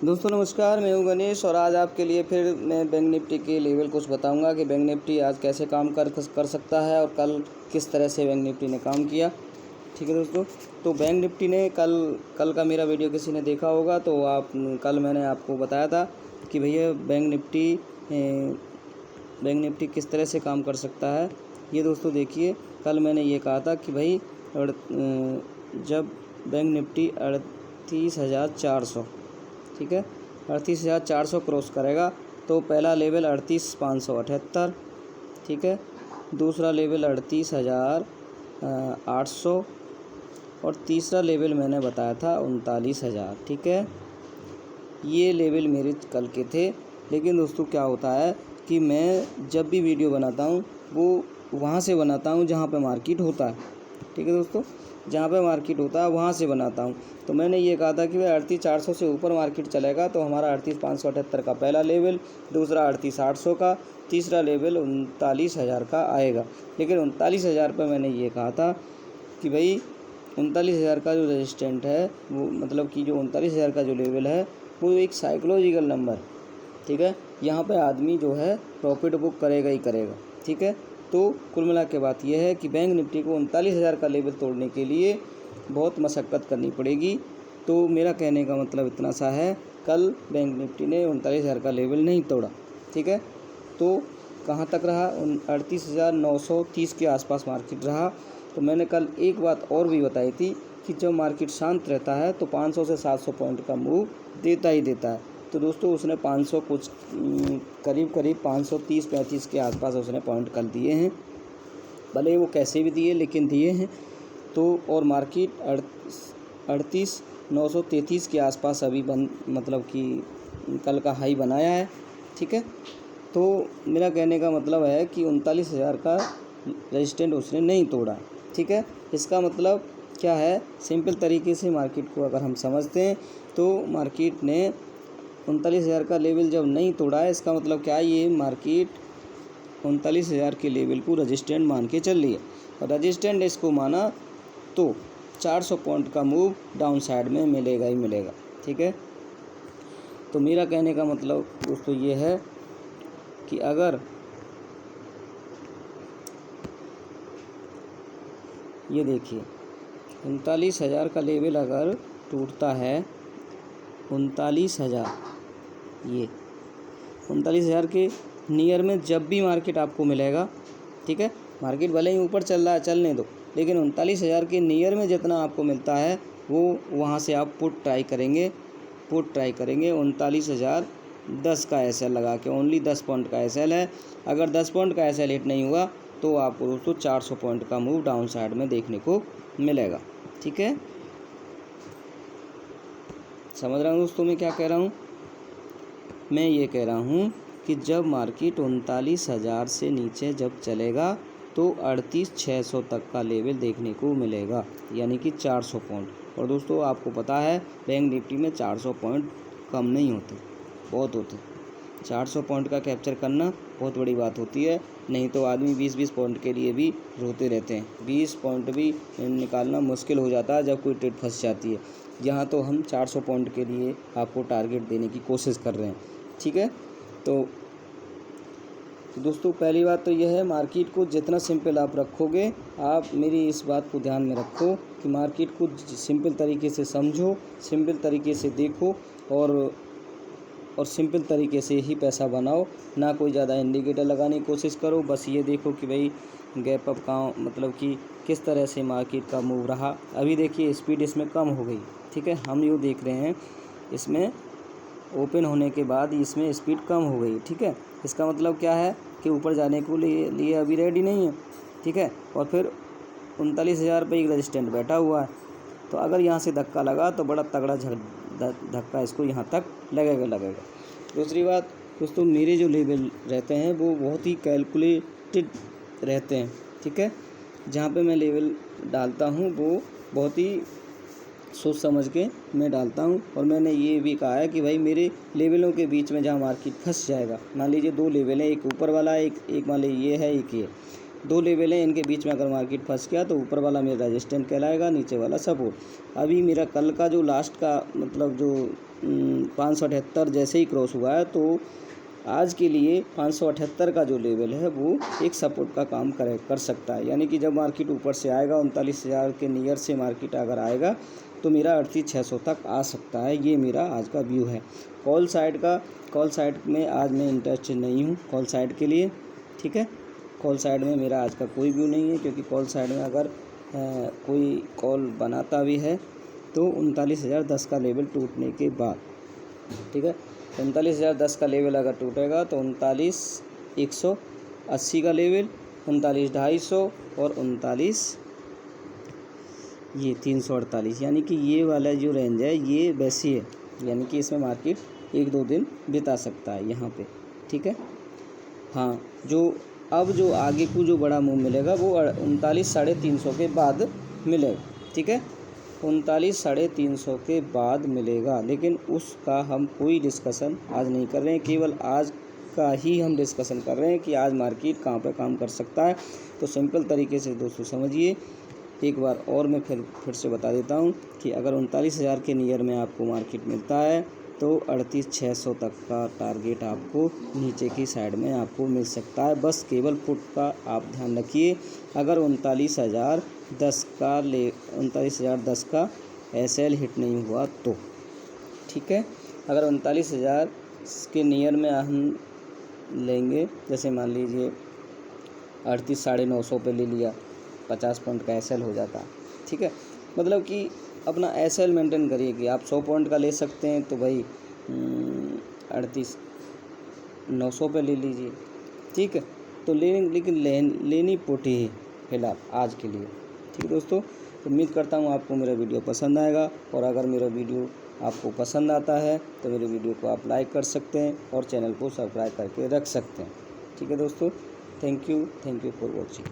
दोस्तों नमस्कार, मैं हूं गणेश और आज आपके लिए फिर मैं बैंक निफ्टी के लेवल कुछ बताऊंगा कि बैंक निफ्टी आज कैसे काम कर सकता है और कल किस तरह से बैंक निफ्टी ने काम किया। ठीक है दोस्तों, तो बैंक निफ्टी ने कल का मेरा वीडियो किसी ने देखा होगा तो कल मैंने आपको बताया था कि भैया बैंक निफ्टी किस तरह से काम कर सकता है। ये दोस्तों देखिए, कल मैंने ये कहा था कि भाई जब बैंक निफ्टी 38,400, ठीक है, 38,400 क्रॉस करेगा तो पहला लेवल 38,578, ठीक है, दूसरा लेवल 38,800 और तीसरा लेवल मैंने बताया था 39,000। ठीक है, ये लेवल मेरे कल के थे। लेकिन दोस्तों क्या होता है कि मैं जब भी वीडियो बनाता हूँ वो वहाँ से बनाता हूँ जहाँ पे मार्केट होता है। ठीक है दोस्तों, जहाँ पे मार्केट होता है वहाँ से बनाता हूँ। तो मैंने ये कहा था कि भाई 38,400 से ऊपर मार्केट चलेगा तो हमारा 38,578 का पहला लेवल, दूसरा 38,800 का, तीसरा लेवल 39,000 का आएगा। लेकिन 39,000 पर मैंने ये कहा था कि भाई 39,000 का जो रेजिस्टेंट है वो मतलब कि जो 39,000 का जो लेवल है वो एक साइकोलॉजिकल नंबर, ठीक है। यहाँ पे आदमी जो है प्रॉफिट बुक करेगा ही करेगा। ठीक है, तो कुल मिला के बात यह है कि बैंक निफ्टी को 39,000 का लेवल तोड़ने के लिए बहुत मशक्क़त करनी पड़ेगी। तो मेरा कहने का मतलब इतना सा है, कल बैंक निफ्टी ने 39,000 का लेवल नहीं तोड़ा। ठीक है, तो कहाँ तक रहा, 38,930 के आसपास मार्केट रहा। तो मैंने कल एक बात और भी बताई थी कि जब मार्केट शांत रहता है तो 500 से 700 पॉइंट का मूव देता ही देता है। तो दोस्तों उसने 500 कुछ करीब 530-35 के आसपास उसने पॉइंट कल दिए हैं, भले वो कैसे भी दिए लेकिन दिए हैं। तो और मार्केट 38,933 के आसपास अभी मतलब कि कल का हाई बनाया है। ठीक है, तो मेरा कहने का मतलब है कि 39,000 का रेजिस्टेंट उसने नहीं तोड़ा। ठीक है, इसका मतलब क्या है, सिंपल तरीके से मार्केट को अगर हम समझते हैं तो मार्केट ने 39,000 का लेवल जब नहीं तोड़ा है, इसका मतलब क्या है, ये मार्केट 39,000 के लेवल को रेजिस्टेंट मान के चल रही है और रेजिस्टेंट इसको माना तो 400 पॉइंट का मूव डाउन साइड में मिलेगा ही मिलेगा। ठीक है, तो मेरा कहने का मतलब दोस्तों ये है कि अगर ये देखिए 39,000 का लेवल अगर टूटता है, 39,000, ये 39,000 के नियर में जब भी मार्केट आपको मिलेगा, ठीक है, मार्केट भले ही ऊपर चल रहा है चलने दो, लेकिन 39,000 के नियर में जितना आपको मिलता है वो वहाँ से आप पुट ट्राई करेंगे 39,010 का एसएल लगा के। ओनली 10 पॉइंट का एसएल है। अगर 10 पॉइंट का एसएल हिट नहीं हुआ तो आपको दोस्तों 400 पॉइंट का मूव डाउन साइड में देखने को मिलेगा। ठीक है, समझ रहा हूँ दोस्तों मैं क्या कह रहा हूँ। मैं ये कह रहा हूँ कि जब मार्केट 39,000 से नीचे जब चलेगा तो 38,600 तक का लेवल देखने को मिलेगा, यानी कि 400 पॉइंट। और दोस्तों आपको पता है बैंक निफ्टी में 400 पॉइंट कम नहीं होते, बहुत होते। 400 पॉइंट का कैप्चर करना बहुत बड़ी बात होती है, नहीं तो आदमी 20-20 पॉइंट के लिए भी रोते रहते हैं। 20 पॉइंट भी निकालना मुश्किल हो जाता है जब कोई ट्रेड फंस जाती है। यहाँ तो हम 400 पॉइंट के लिए आपको टारगेट देने की कोशिश कर रहे हैं। ठीक है, तो दोस्तों पहली बात तो यह है, मार्केट को जितना सिंपल आप रखोगे, आप मेरी इस बात को ध्यान में रखो कि मार्केट को सिंपल तरीके से समझो, सिंपल तरीके से देखो और सिंपल तरीके से ही पैसा बनाओ। ना कोई ज़्यादा इंडिकेटर लगाने की कोशिश करो, बस ये देखो कि भाई गैप अप का मतलब कि किस तरह से मार्केट का मूव रहा। अभी देखिए स्पीड इसमें कम हो गई। ठीक है, हम यूँ देख रहे हैं इसमें ओपन होने के बाद इसमें स्पीड कम हो गई। ठीक है, इसका मतलब क्या है कि ऊपर जाने को लिए अभी रेडी नहीं है। ठीक है, और फिर 39,000 पे एक रेजिस्टेंट बैठा हुआ है, तो अगर यहाँ से धक्का लगा तो बड़ा तगड़ा धक्का इसको यहाँ तक लगेगा। दूसरी बात दोस्तों, मेरे जो लेवल रहते हैं वो बहुत ही कैलकुलेटेड रहते हैं। ठीक है, जहाँ पे मैं लेवल डालता हूँ वो बहुत ही सोच समझ के मैं डालता हूँ। और मैंने ये भी कहा है कि भाई मेरे लेवलों के बीच में जहाँ मार्केट फंस जाएगा, मान लीजिए 2 लेवल हैं, एक ऊपर वाला है, एक मान लीजिए ये है, एक ये 2 लेवल हैं, इनके बीच में अगर मार्केट फंस गया तो ऊपर वाला मेरा रेजिस्टेंट कहलाएगा, नीचे वाला सपोर्ट। अभी मेरा कल का जो लास्ट का मतलब जो 578 जैसे ही क्रॉस हुआ है, तो आज के लिए 578 का जो लेवल है वो एक सपोर्ट का काम कर सकता है। यानी कि जब मार्केट ऊपर से आएगा 39,000 के नियर से मार्केट अगर आएगा तो मेरा 38,600 तक आ सकता है। ये मेरा आज का व्यू है। कॉल साइड में आज मैं इंटरेस्टेड नहीं हूँ कॉल साइड के लिए, ठीक है। कॉल साइड में मेरा आज का कोई व्यू नहीं है, क्योंकि कॉल साइड में अगर कोई कॉल बनाता भी है तो 39,010 का लेवल टूटने के बाद, ठीक है। 39,010 का लेवल अगर टूटेगा तो 39,180 का लेवल, 39,250 और 348, यानी कि ये वाला जो रेंज है ये वैसी है, यानी कि इसमें मार्केट 1-2 दिन बिता सकता है यहाँ पे, ठीक है। हाँ, जो आगे को जो बड़ा मूव मिलेगा वो 39,350 के बाद मिलेगा, ठीक है। 39,350 के बाद मिलेगा, लेकिन उसका हम कोई डिस्कशन आज नहीं कर रहे हैं, केवल आज का ही हम डिस्कशन कर रहे हैं कि आज मार्केट कहाँ पे काम कर सकता है। तो सिंपल तरीके से दोस्तों समझिए, एक बार और मैं फिर से बता देता हूँ कि अगर 39,000 के नियर में आपको मार्केट मिलता है तो 38,600 तक का टारगेट आपको नीचे की साइड में आपको मिल सकता है। बस केवल पुट का आप ध्यान रखिए, अगर 39,010 का SL हिट नहीं हुआ तो, ठीक है। अगर 39,000 के नियर में हम लेंगे, जैसे मान लीजिए 38,950 पे ले लिया, 50 पॉइंट का SL हो जाता, ठीक है। मतलब कि अपना SL मेंटेन करिए कि आप 100 पॉइंट का ले सकते हैं तो भाई 38,900 पे ले लीजिए, ठीक है। तो लेकिन लेनी पुट ही फिलहाल आज के लिए, ठीक है दोस्तों। उम्मीद करता हूँ आपको मेरा वीडियो पसंद आएगा, और अगर मेरा वीडियो आपको पसंद आता है तो मेरे वीडियो को आप लाइक कर सकते हैं और चैनल को सब्सक्राइब करके रख सकते हैं, ठीक है दोस्तों। Thank you for watching.